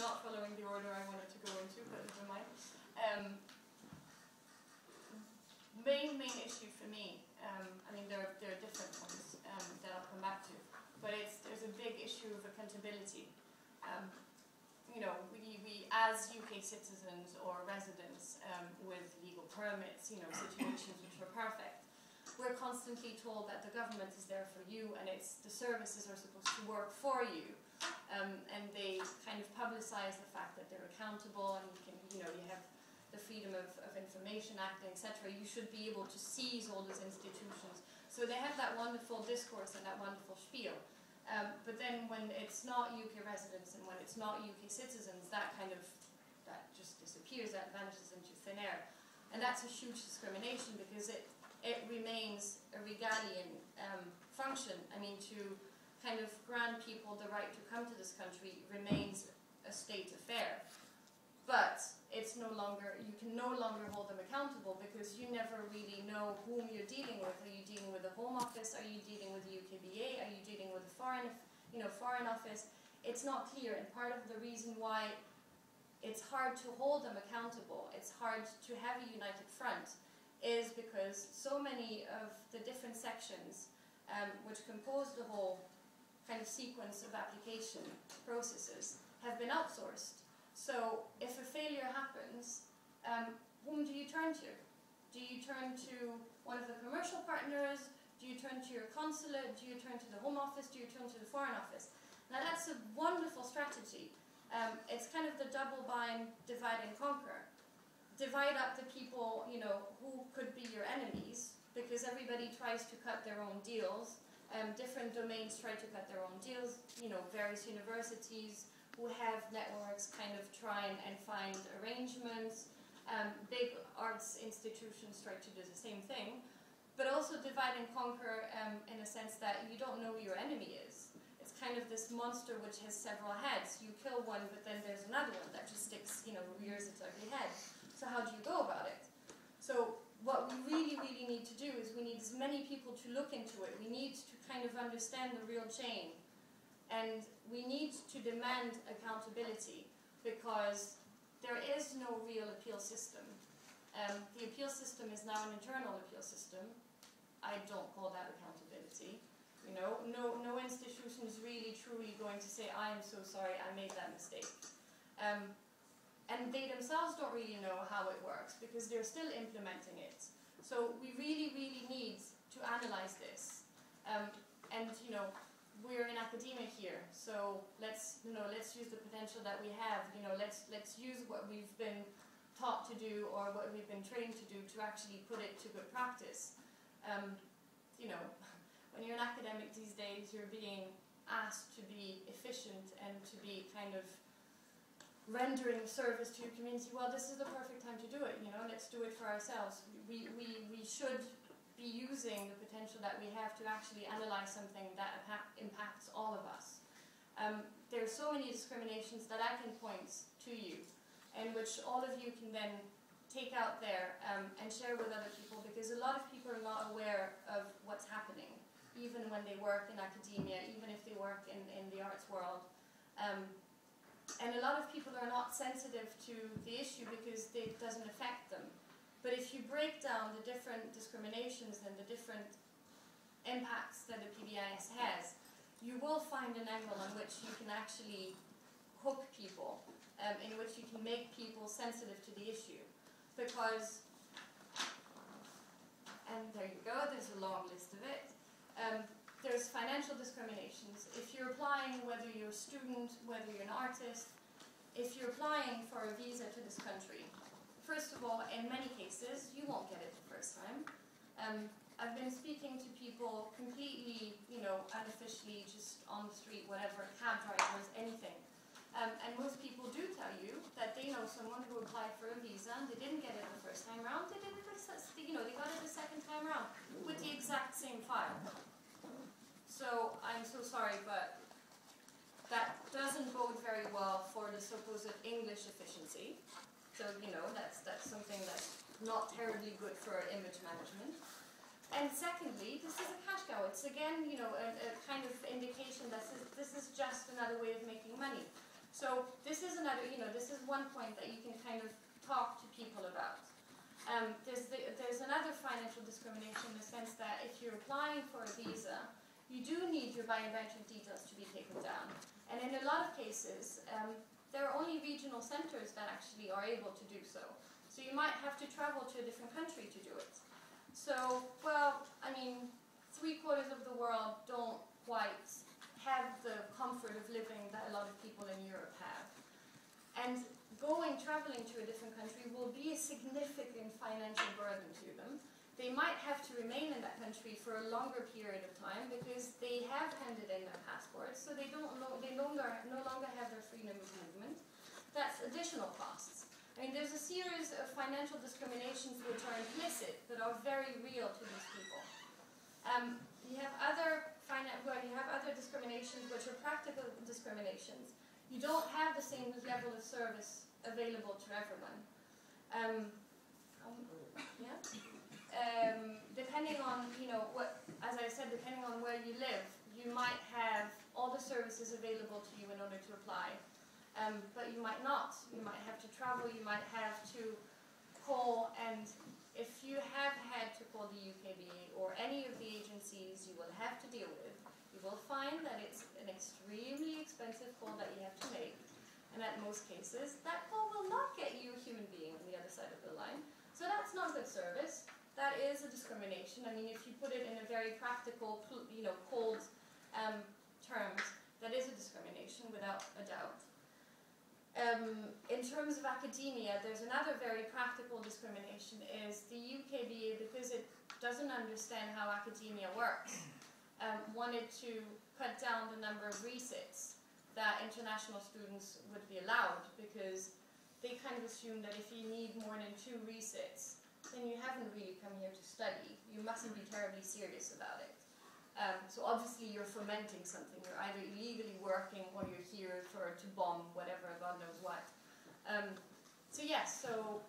not following the order I wanted to go into, but never mind. Main issue for me, I mean there are different ones that I'll come back to, but there's a big issue of accountability. You know, we as UK citizens or residents with legal permits, you know, situations which are perfect, we're constantly told that the government is there for you and the services are supposed to work for you, and they kind of publicise the fact that they're accountable, and you have the Freedom of Information Act, etc. You should be able to seize all those institutions. So they have that wonderful discourse and that wonderful spiel. But then when it's not UK residents and when it's not UK citizens, that just disappears, that vanishes into thin air. And that's a huge discrimination because it remains a regalian function. I mean, to kind of grant people the right to come to this country remains a state affair. But it's no longer, you can no longer hold them accountable because you never really know whom you're dealing with. Are you dealing with the Home Office? Are you dealing with the UKBA? Are you dealing with the Foreign Office? It's not clear, and part of the reason why it's hard to hold them accountable, it's hard to have a united front, is because so many of the different sections which compose the whole kind of sequence of application processes have been outsourced. So if a failure happens, whom do you turn to? Do you turn to one of the commercial partners? Do you turn to your consulate? Do you turn to the Home Office? Do you turn to the Foreign Office? Now that's a wonderful strategy. It's kind of the double bind, divide and conquer. Divide up the people, who could be your enemies, because everybody tries to cut their own deals. Different domains try to cut their own deals. Various universities who have networks kind of try and find arrangements. Big arts institutions try to do the same thing. But also divide and conquer in a sense that you don't know who your enemy is. It's kind of this monster which has several heads. You kill one, but then there's another one that just sticks, rears its ugly head. So how do you go about it? So what we really, really need to do is we need as many people to look into it. We need to kind of understand the real chain. And we need to demand accountability because there is no real appeal system. The appeal system is now an internal appeal system. I don't call that accountability. No institution is really truly going to say, I am so sorry, I made that mistake. And they themselves don't really know how it works because they're still implementing it. So we really, really need to analyze this. We're in academia here, so let's use the potential that we have. Let's use what we've been taught to do or what we've been trained to do to actually put it to good practice. When you're an academic these days, you're being asked to be efficient and to be kind of rendering service to your community. Well, this is the perfect time to do it. Let's do it for ourselves. We should be using the potential that we have to actually analyze something that impacts all of us. There are so many discriminations that I can point to you, and which all of you can then take out there and share with other people, because a lot of people are not aware of what's happening, even when they work in academia, even if they work in the arts world. And a lot of people are not sensitive to the issue because it doesn't affect them. But if you break down the different discriminations and the different impacts that the PBIS has, you will find an angle on which you can actually hook people, in which you can make people sensitive to the issue. Because, and there you go, there's a long list of it. There's financial discriminations. If you're applying, whether you're a student, whether you're an artist, if you're applying for a visa to this country, first of all, in many cases, you won't get it the first time. I've been speaking to people completely, unofficially, just on the street, whatever, cab drivers, anything. And most people do tell you that they know someone who applied for a visa and they didn't get it the first time around, they got it the second time around with the exact same file. So I'm so sorry, but that doesn't bode very well for the supposed English efficiency. So, that's something that's not terribly good for image management. And secondly, this is a cash cow. It's again, a kind of indication that this is just another way of making money. So this is another, this is one point that you can kind of talk to people about. There's another financial discrimination in the sense that if you're applying for a visa, you do need your biometric details to be taken down. And in a lot of cases, there are only regional centers that actually are able to do so. So you might have to travel to a different country to do it. So, well, I mean, 3/4 of the world don't quite have the comfort of living that a lot of people in Europe have. And traveling to a different country will be a significant financial burden to them. They might have to remain in that country for a longer period of time because they have handed in their passports, so they no longer have their freedom of movement. That's additional costs. I mean, there's a series of financial discriminations which are implicit, but are very real to these people. You have other discriminations which are practical discriminations. You don't have the same level of service available to everyone. Depending on, as I said, depending on where you live, you might have all the services available to you in order to apply. But you might not. You might have to travel, you might have to call, and if you have had to call the UKBA or any of the agencies you will have to deal with, you will find that it's an extremely expensive call that you have to make. And at most cases, that call will not get you a human being on the other side of the line. So that's not good service. That is a discrimination. I mean, if you put it in a very practical, cold terms, that is a discrimination without a doubt. In terms of academia, there's another very practical discrimination, is the UKBA, because it doesn't understand how academia works, wanted to cut down the number of resits that international students would be allowed, because they kind of assume that if you need more than 2 resits, then you haven't really come here to study. You mustn't be terribly serious about it. So obviously you're fomenting something. You're either illegally working or you're here to bomb whatever, God knows what. So yes, so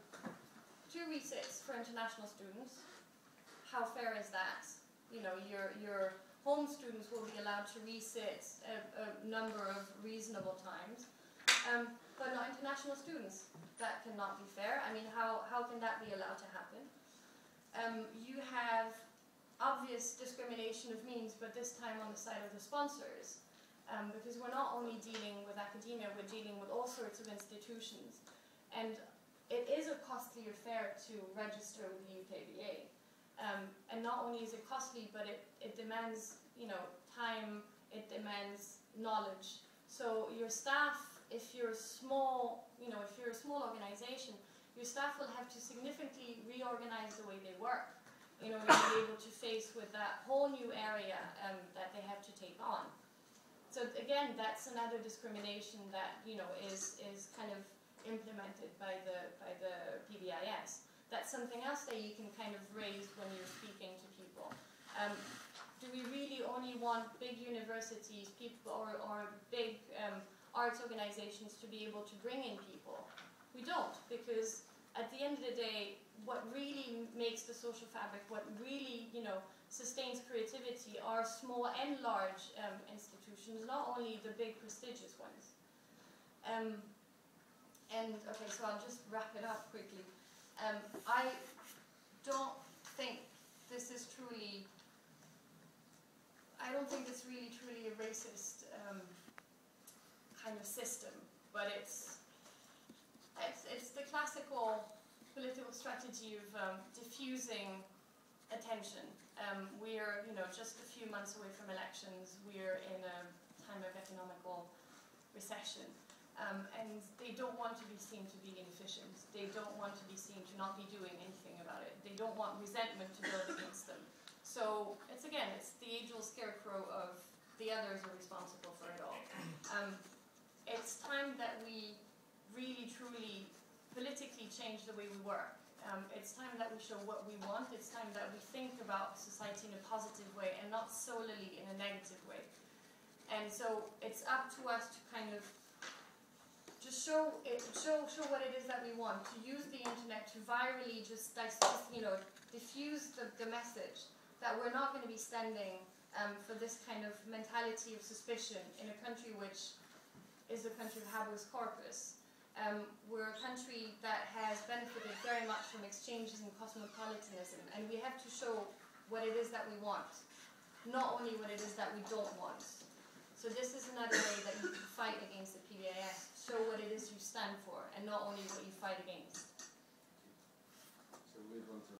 2 resits for international students. How fair is that? Your home students will be allowed to resit a number of reasonable times, but not international students. That cannot be fair. I mean, how can that be allowed to happen? You have obvious discrimination of means, but this time on the side of the sponsors, because we're not only dealing with academia, we're dealing with all sorts of institutions, and it is a costly affair to register with the UKBA. And not only is it costly, but it demands, time, it demands knowledge. So your staff, if you're a small organization, your staff will have to significantly reorganize the way they work in order to be able to face with that whole new area that they have to take on. So again, that's another discrimination that is kind of implemented by the PBIS. That's something else that you can kind of raise when you're speaking to people. Do we really only want big universities, or big arts organizations to be able to bring in people? We don't, because at the end of the day, what really makes the social fabric, what really, sustains creativity are small and large institutions, not only the big prestigious ones. Okay, so I'll just wrap it up quickly. I don't think this is truly, I don't think it's really truly a racist kind of system, but it's the classical political strategy of diffusing attention. We're just a few months away from elections. We're in a time of economical recession, and they don't want to be seen to be inefficient. They don't want to be seen to not be doing anything about it. They don't want resentment to build against them. So it's the age-old scarecrow of the others are responsible for it all. It's time that we really, truly, politically change the way we work. It's time that we show what we want. It's time that we think about society in a positive way and not solely in a negative way. And so it's up to us to kind of just show what it is that we want, to use the internet to virally just diffuse the message that we're not going to be standing for this kind of mentality of suspicion in a country which is the country of habeas corpus. We're a country that has benefited very much from exchanges and cosmopolitanism, and we have to show what it is that we want, not only what it is that we don't want. So this is another way that you can fight against the PDIS. Show what it is you stand for, and not only what you fight against. So move on to